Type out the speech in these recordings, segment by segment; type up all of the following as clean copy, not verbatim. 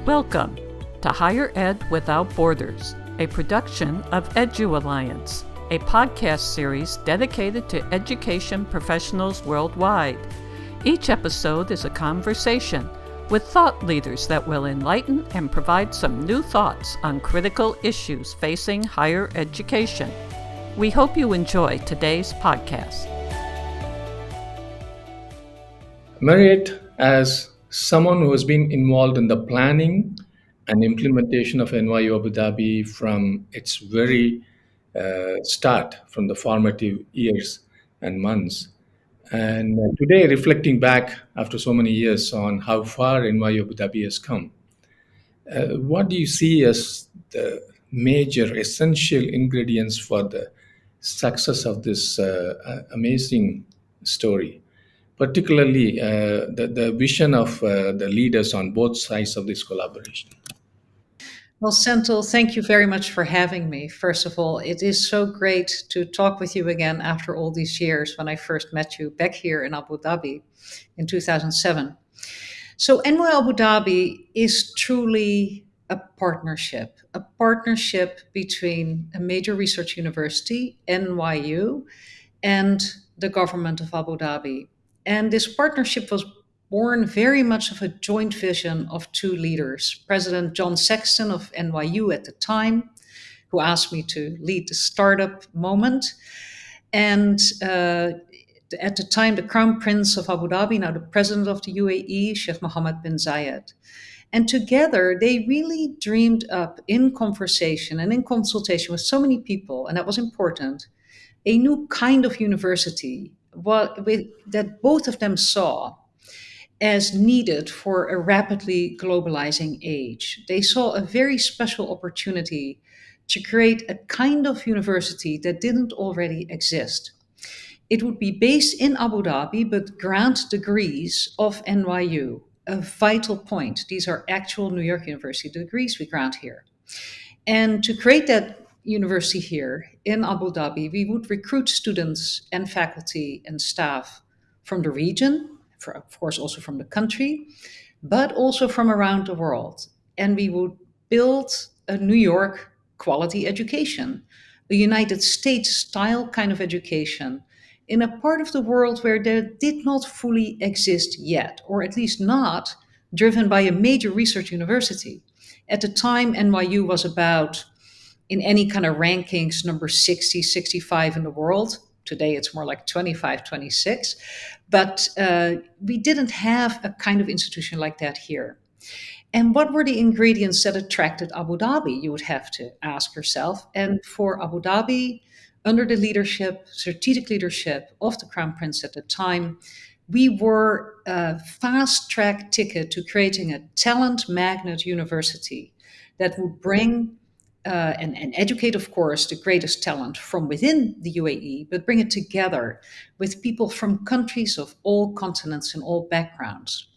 Welcome to Higher Ed Without Borders, a production of Edu Alliance, a podcast series dedicated to education professionals worldwide. Each episode is a conversation with thought leaders that will enlighten and provide some new thoughts on critical issues facing higher education. We hope you enjoy today's podcast. Mariet, as someone who has been involved in the planning and implementation of NYU Abu Dhabi from its very start, from the formative years and months, and today reflecting back after so many years on how far NYU Abu Dhabi has come, what do you see as the major essential ingredients for the success of this amazing story? Particularly the vision of the leaders on both sides of this collaboration. Well, Senthil, thank you very much for having me. First of all, it is so great to talk with you again after all these years when I first met you back here in Abu Dhabi in 2007. So NYU Abu Dhabi is truly a partnership between a major research university, NYU, and the government of Abu Dhabi. And this partnership was born very much of a joint vision of two leaders, President John Sexton of NYU at the time, who asked me to lead the startup moment, and at the time, the Crown Prince of Abu Dhabi, now the President of the UAE, Sheikh Mohammed bin Zayed. And together, they really dreamed up in conversation and in consultation with so many people, and that was important, a new kind of university that both of them saw as needed for a rapidly globalizing age. They saw a very special opportunity to create a kind of university that didn't already exist. It would be based in Abu Dhabi, but grant degrees of NYU, a vital point. These are actual New York University degrees we grant here. And to create that university here in Abu Dhabi, we would recruit students and faculty and staff from the region, of course also from the country, but also from around the world. And we would build a New York quality education, a United States style kind of education in a part of the world where there did not fully exist yet, or at least not driven by a major research university. At the time, NYU was about, in any kind of rankings, number 60, 65 in the world. Today, it's more like 25, 26. But we didn't have a kind of institution like that here. And what were the ingredients that attracted Abu Dhabi, you would have to ask yourself. And for Abu Dhabi, under the strategic leadership of the Crown Prince at the time, we were a fast-track ticket to creating a talent magnet university that would bring and educate, of course, the greatest talent from within the UAE, but bring it together with people from countries of all continents and all backgrounds.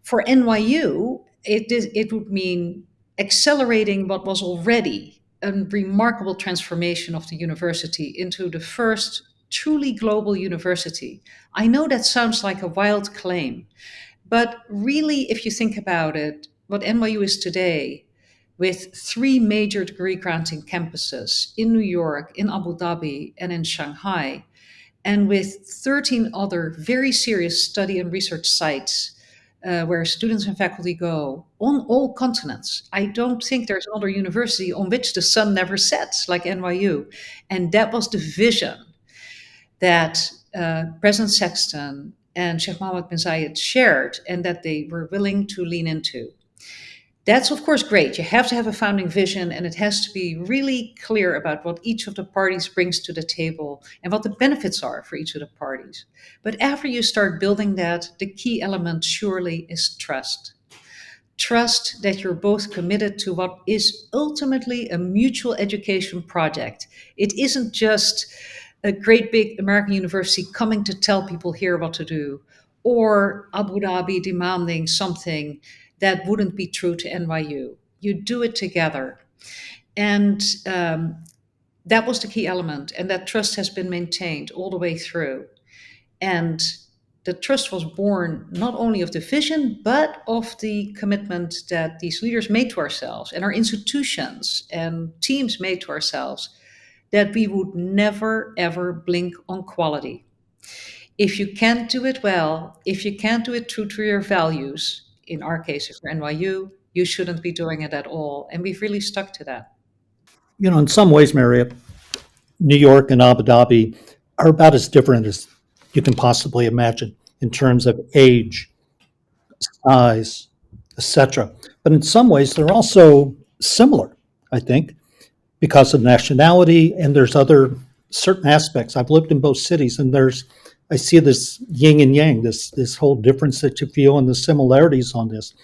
For NYU, it would mean accelerating what was already a remarkable transformation of the university into the first truly global university. I know that sounds like a wild claim, but really, if you think about it, what NYU is today, with 3 major degree granting campuses in New York, in Abu Dhabi, and in Shanghai, and with 13 other very serious study and research sites where students and faculty go on all continents. I don't think there's another university on which the sun never sets like NYU. And that was the vision that President Sexton and Sheikh Mohammed bin Zayed shared and that they were willing to lean into. That's, of course, great. You have to have a founding vision, and it has to be really clear about what each of the parties brings to the table and what the benefits are for each of the parties. But after you start building that, the key element surely is trust. Trust that you're both committed to what is ultimately a mutual education project. It isn't just a great big American university coming to tell people here what to do, or Abu Dhabi demanding something that wouldn't be true to NYU. You do it together. And that was the key element. And that trust has been maintained all the way through. And the trust was born not only of the vision, but of the commitment that these leaders made to ourselves and our institutions and teams made to ourselves, that we would never, ever blink on quality. If you can't do it well, if you can't do it true to your values, in our case, for NYU, you shouldn't be doing it at all. And we've really stuck to that. In some ways, Mariet, New York and Abu Dhabi are about as different as you can possibly imagine in terms of age, size, etc. But in some ways, they're also similar, I think, because of nationality, and there's other certain aspects. I've lived in both cities, and I see this yin and yang, this whole difference that you feel and the similarities on this.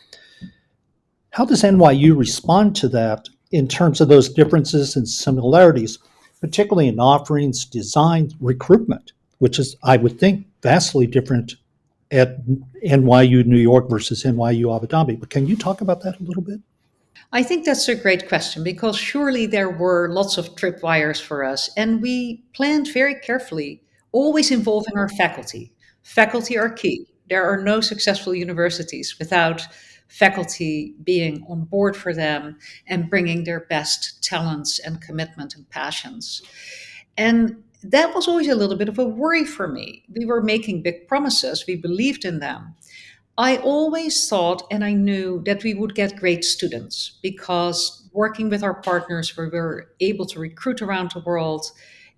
How does NYU respond to that in terms of those differences and similarities, particularly in offerings, design, recruitment, which is, I would think, vastly different at NYU New York versus NYU Abu Dhabi? But can you talk about that a little bit? I think that's a great question because surely there were lots of tripwires for us, and we planned very carefully, always involving our faculty. Faculty are key. There are no successful universities without faculty being on board for them and bringing their best talents and commitment and passions. And that was always a little bit of a worry for me. We were making big promises, we believed in them. I always thought and I knew that we would get great students because working with our partners, we were able to recruit around the world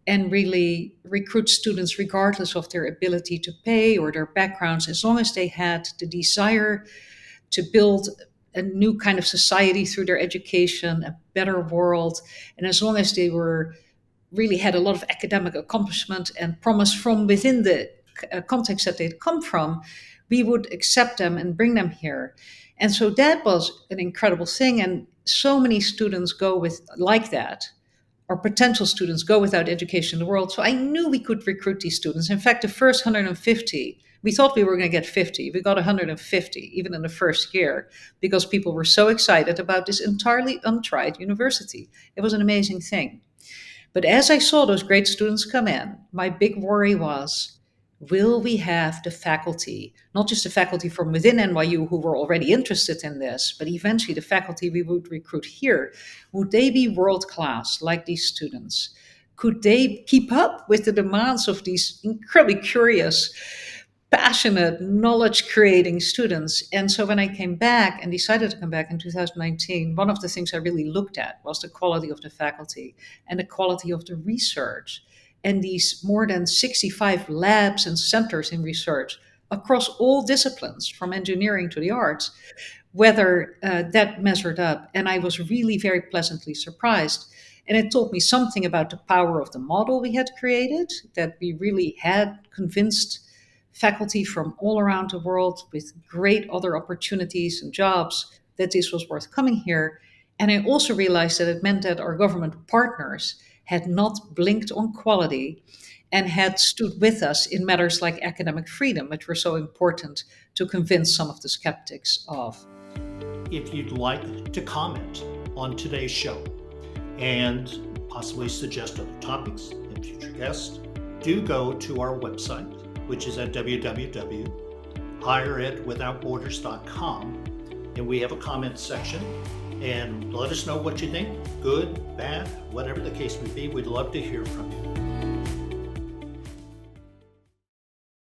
and really recruit students regardless of their ability to pay or their backgrounds, as long as they had the desire to build a new kind of society through their education, a better world, and as long as they really had a lot of academic accomplishment and promise from within the context that they'd come from, we would accept them and bring them here. And so that was an incredible thing. And so many students go with like that, or potential students go without education in the world. So I knew we could recruit these students. In fact, the first 150, we thought we were going to get 50. We got 150, even in the first year, because people were so excited about this entirely untried university. It was an amazing thing. But as I saw those great students come in, my big worry was, will we have the faculty, not just the faculty from within NYU who were already interested in this, but eventually the faculty we would recruit here, would they be world-class like these students? Could they keep up with the demands of these incredibly curious, passionate, knowledge-creating students? And so when I came back and decided to come back in 2019, one of the things I really looked at was the quality of the faculty and the quality of the research. And these more than 65 labs and centers in research across all disciplines, from engineering to the arts, whether that measured up. And I was really very pleasantly surprised. And it taught me something about the power of the model we had created, that we really had convinced faculty from all around the world with great other opportunities and jobs that this was worth coming here. And I also realized that it meant that our government partners had not blinked on quality and had stood with us in matters like academic freedom, which were so important to convince some of the skeptics of. If you'd like to comment on today's show and possibly suggest other topics and future guests, do go to our website, which is at www.higheredwithoutborders.com, and we have a comment section. And let us know what you think, good, bad, whatever the case may be. We'd love to hear from you.